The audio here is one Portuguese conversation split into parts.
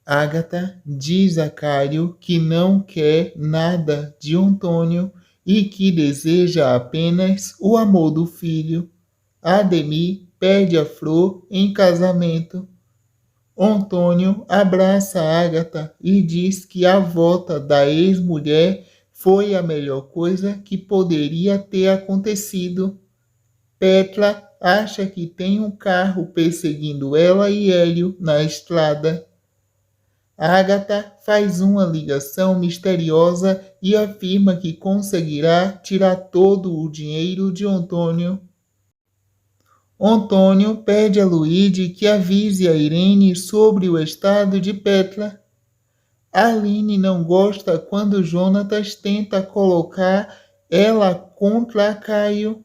Ágata diz a Caio que não quer nada de Antônio e que deseja apenas o amor do filho. Ademir pede a Flor em casamento. Antônio abraça Ágata e diz que a volta da ex-mulher foi a melhor coisa que poderia ter acontecido. Petra acha que tem um carro perseguindo ela e Hélio na estrada. Ágata faz uma ligação misteriosa e afirma que conseguirá tirar todo o dinheiro de Antônio. Antônio pede a Luíde que avise a Irene sobre o estado de Petra. Aline não gosta quando Jonatas tenta colocar ela contra Caio.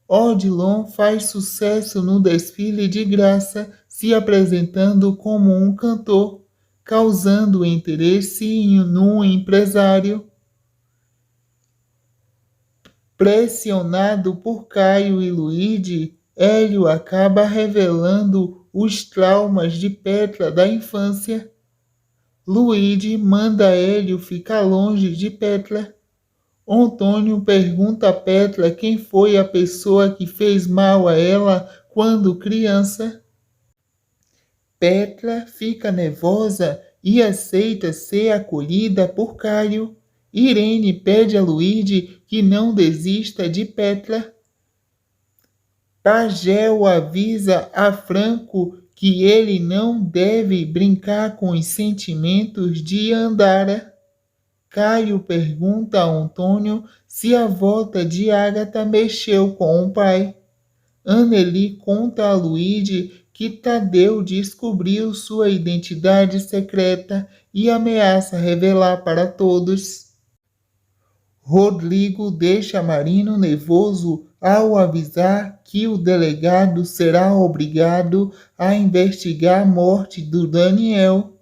Odilon faz sucesso no desfile de graça, se apresentando como um cantor, causando interesse no empresário. Pressionado por Caio e Luíde, Hélio acaba revelando os traumas de Petra da infância. Luíde manda Hélio ficar longe de Petra. Antônio pergunta a Petra quem foi a pessoa que fez mal a ela quando criança. Petra fica nervosa e aceita ser acolhida por Caio. Irene pede a Luíde que não desista de Petra. Pagel avisa a Franco que ele não deve brincar com os sentimentos de Andara. Caio pergunta a Antônio se a volta de Ágata mexeu com o pai. Anneli conta a Luíde que Tadeu descobriu sua identidade secreta e ameaça revelar para todos. Rodrigo deixa Marino nervoso ao avisar que o delegado será obrigado a investigar a morte do Daniel.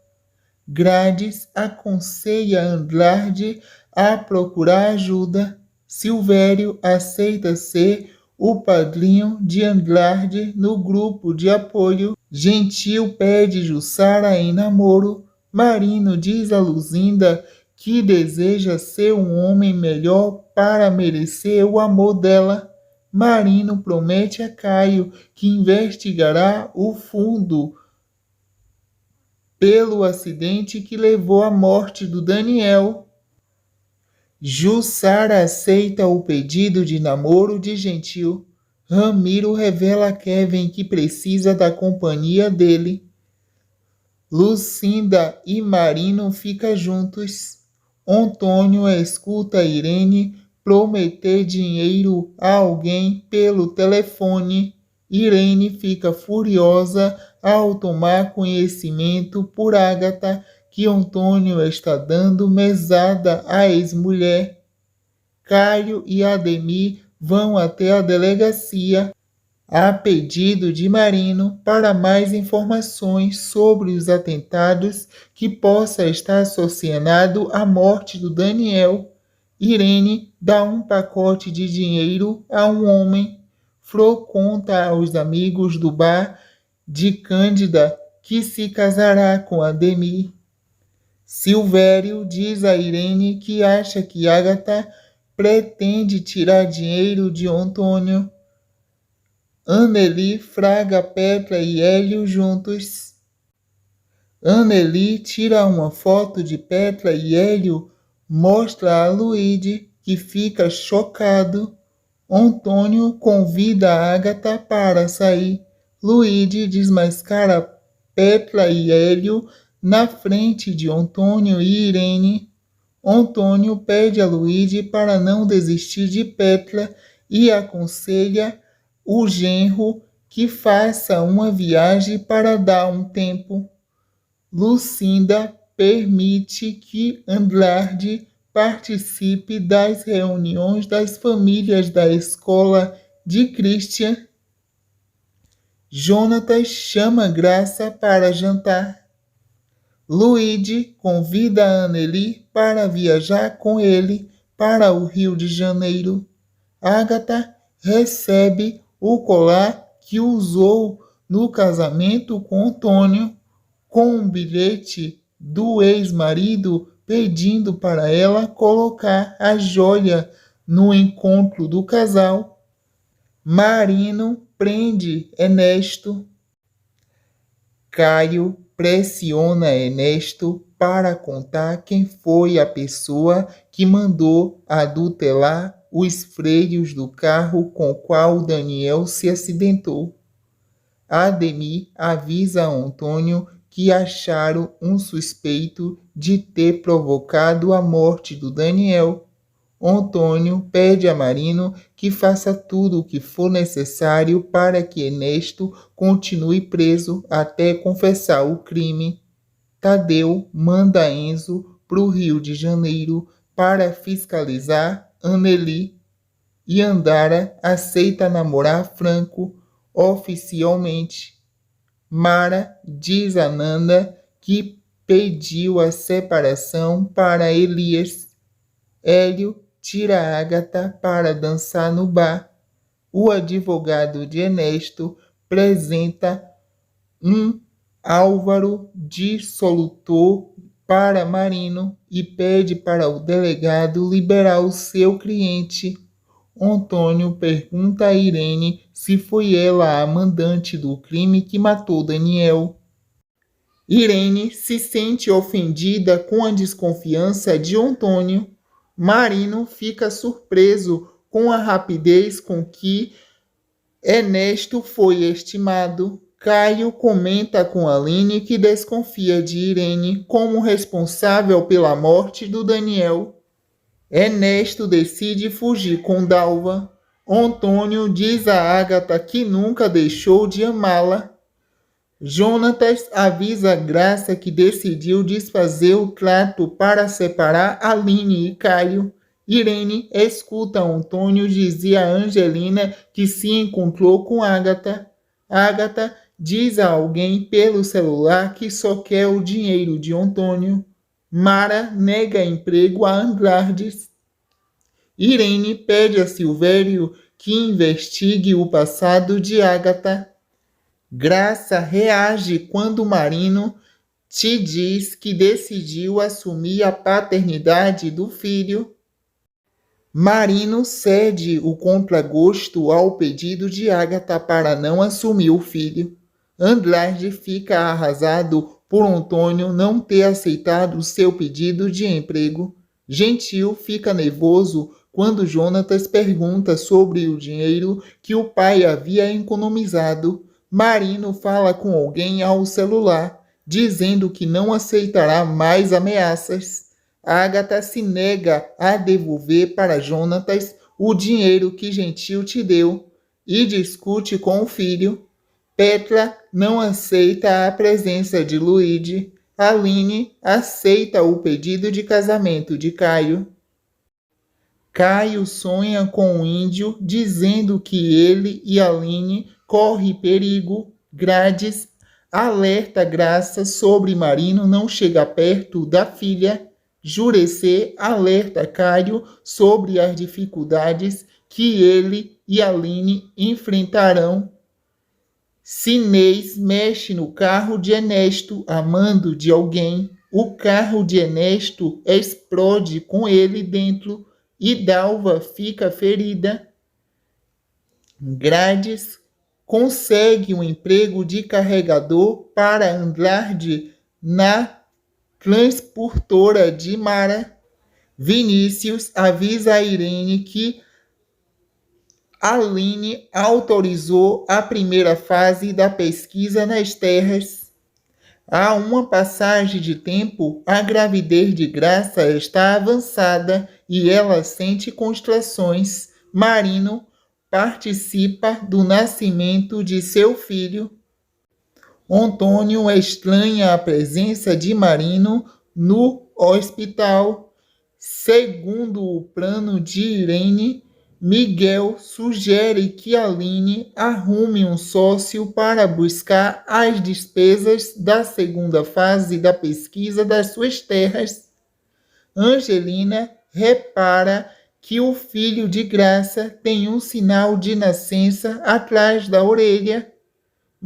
Grades aconselha Andrade a procurar ajuda. Silvério aceita ser o padrinho de Andrade no grupo de apoio. Gentil pede Jussara em namoro. Marino diz a Luzinda que deseja ser um homem melhor para merecer o amor dela. Marino promete a Caio que investigará o fundo pelo acidente que levou à morte do Daniel. Jussara aceita o pedido de namoro de Gentil. Ramiro revela a Kevin que precisa da companhia dele. Lucinda e Marino ficam juntos. Antônio escuta Irene prometer dinheiro a alguém pelo telefone. Irene fica furiosa ao tomar conhecimento por Ágata que Antônio está dando mesada à ex-mulher. Caio e Ademir vão até a delegacia a pedido de Marino para mais informações sobre os atentados que possa estar associado à morte do Daniel. Irene dá um pacote de dinheiro a um homem. Flor conta aos amigos do bar de Cândida que se casará com Ademir. Silvério diz a Irene que acha que Ágata pretende tirar dinheiro de Antônio. Anneli fraga Petra e Hélio juntos. Anneli tira uma foto de Petra e Hélio, mostra a Luíde, que fica chocado. Antônio convida Ágata para sair. Luíde desmascara Petra e Hélio na frente de Antônio e Irene. Antônio pede a Luíde para não desistir de Petra e aconselha o genro que faça uma viagem para dar um tempo. Lucinda permite que Andrade participe das reuniões das famílias da escola de Christian. Jonatas chama Graça para jantar. Luíde convida a Anneli para viajar com ele para o Rio de Janeiro. Ágata recebe o colar que usou no casamento com Antônio. com um bilhete do ex-marido pedindo para ela colocar a joia no encontro do casal. Marino prende Ernesto. Caio pressiona Ernesto para contar quem foi a pessoa que mandou adulterar os freios do carro com o qual Daniel se acidentou. Ademir avisa Antônio que acharam um suspeito de ter provocado a morte do Daniel. Antônio pede a Marino que faça tudo o que for necessário para que Ernesto continue preso até confessar o crime. Tadeu manda Enzo para o Rio de Janeiro para fiscalizar Anneli e Andara aceita namorar Franco oficialmente. Mara diz a Nanda que pediu a separação para Elias. Hélio tira Ágata para dançar no bar. O advogado de Ernesto apresenta um Álvaro dissolutor para Marino e pede para o delegado liberar o seu cliente. Antônio pergunta a Irene se foi ela a mandante do crime que matou Daniel. Irene se sente ofendida com a desconfiança de Antônio. Marino fica surpreso com a rapidez com que Ernesto foi estimado. Caio comenta com Aline que desconfia de Irene como responsável pela morte do Daniel. Ernesto decide fugir com Dalva. Antônio diz a Ágata que nunca deixou de amá-la. Jonatas avisa Graça que decidiu desfazer o trato para separar Aline e Caio. Irene escuta Antônio dizer a Angelina que se encontrou com Ágata. Ágata diz a alguém pelo celular que só quer o dinheiro de Antônio. Mara nega emprego a Andrades. Irene pede a Silvério que investigue o passado de Ágata. Graça reage quando Marino te diz que decidiu assumir a paternidade do filho. Marino cede o contragosto ao pedido de Ágata para não assumir o filho. Andrade fica arrasado por Antônio não ter aceitado seu pedido de emprego. Gentil fica nervoso quando Jonatas pergunta sobre o dinheiro que o pai havia economizado. Marino fala com alguém ao celular, dizendo que não aceitará mais ameaças. Ágata se nega a devolver para Jonatas o dinheiro que Gentil te deu e discute com o filho. Petra não aceita a presença de Luigi. Aline aceita o pedido de casamento de Caio. Caio sonha com o índio, dizendo que ele e Aline correm perigo. Grades alerta Graça sobre Marino não chegar perto da filha. Jurecê alerta Caio sobre as dificuldades que ele e Aline enfrentarão. Sinês mexe no carro de Ernesto, amando de alguém. O carro de Ernesto explode com ele dentro e Dalva fica ferida. Grades consegue um emprego de carregador para Andrade na transportora de Mara. Vinícius avisa a Irene que Aline autorizou a primeira fase da pesquisa nas terras. Há uma passagem de tempo, a gravidez de Graça está avançada e ela sente contrações. Marino participa do nascimento de seu filho. Antônio estranha a presença de Marino no hospital. Segundo o plano de Irene, Miguel sugere que Aline arrume um sócio para buscar as despesas da segunda fase da pesquisa das suas terras. Angelina repara que o filho de Graça tem um sinal de nascença atrás da orelha.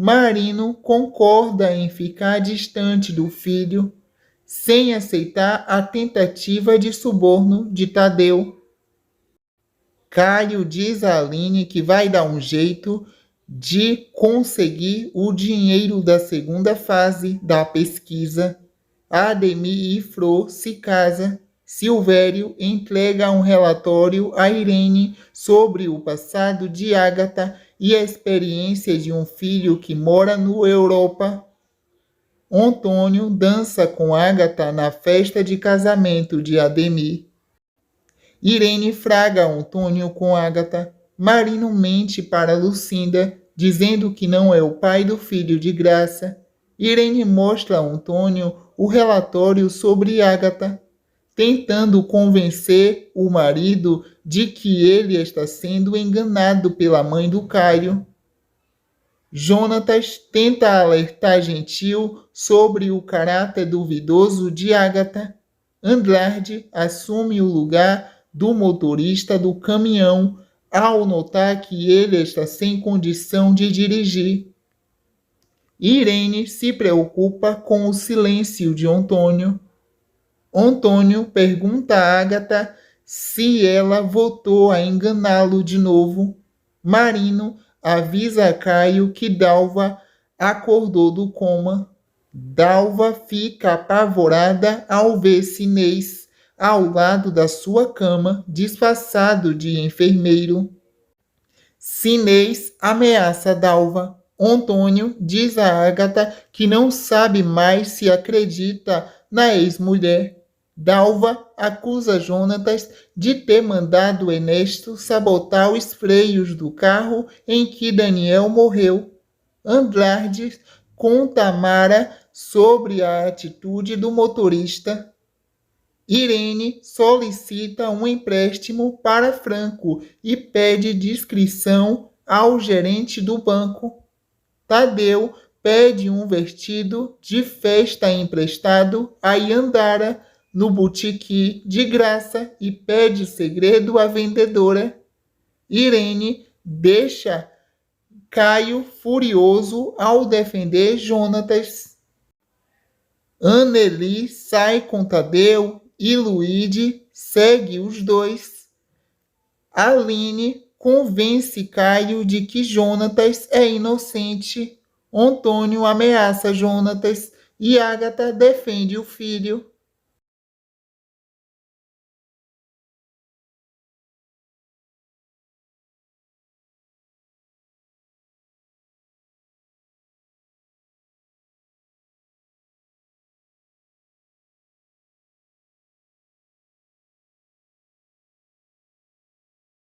Marino concorda em ficar distante do filho, sem aceitar a tentativa de suborno de Tadeu. Caio diz a Aline que vai dar um jeito de conseguir o dinheiro da segunda fase da pesquisa. Ademir e Flor se casam. Silvério entrega um relatório a Irene sobre o passado de Ágata e a experiência de um filho que mora na Europa. Antônio dança com Ágata na festa de casamento de Ademir. Irene fraga Antônio com Ágata. Marino mente para Lucinda, dizendo que não é o pai do filho de Graça. Irene mostra a Antônio o relatório sobre Ágata, tentando convencer o marido de que ele está sendo enganado pela mãe do Caio. Jonatas tenta alertar Gentil sobre o caráter duvidoso de Ágata. Andrade assume o lugar do motorista do caminhão ao notar que ele está sem condição de dirigir. Irene se preocupa com o silêncio de Antônio. Antônio pergunta a Ágata se ela voltou a enganá-lo de novo. Marino avisa a Caio que Dalva acordou do coma. Dalva fica apavorada ao ver Sinês ao lado da sua cama, disfarçado de enfermeiro. Sinês ameaça Dalva. Antônio diz a Ágata que não sabe mais se acredita na ex-mulher. Dalva acusa Jonatas de ter mandado Ernesto sabotar os freios do carro em que Daniel morreu. Andrade conta a Mara sobre a atitude do motorista. Irene solicita um empréstimo para Franco e pede discrição ao gerente do banco. Tadeu pede um vestido de festa emprestado a Yandara no boutique de graça e pede segredo à vendedora. Irene deixa Caio furioso ao defender Jonatas. Anneli sai com Tadeu e Luíde segue os dois. Aline convence Caio de que Jonatas é inocente. Antônio ameaça Jonatas e Ágata defende o filho.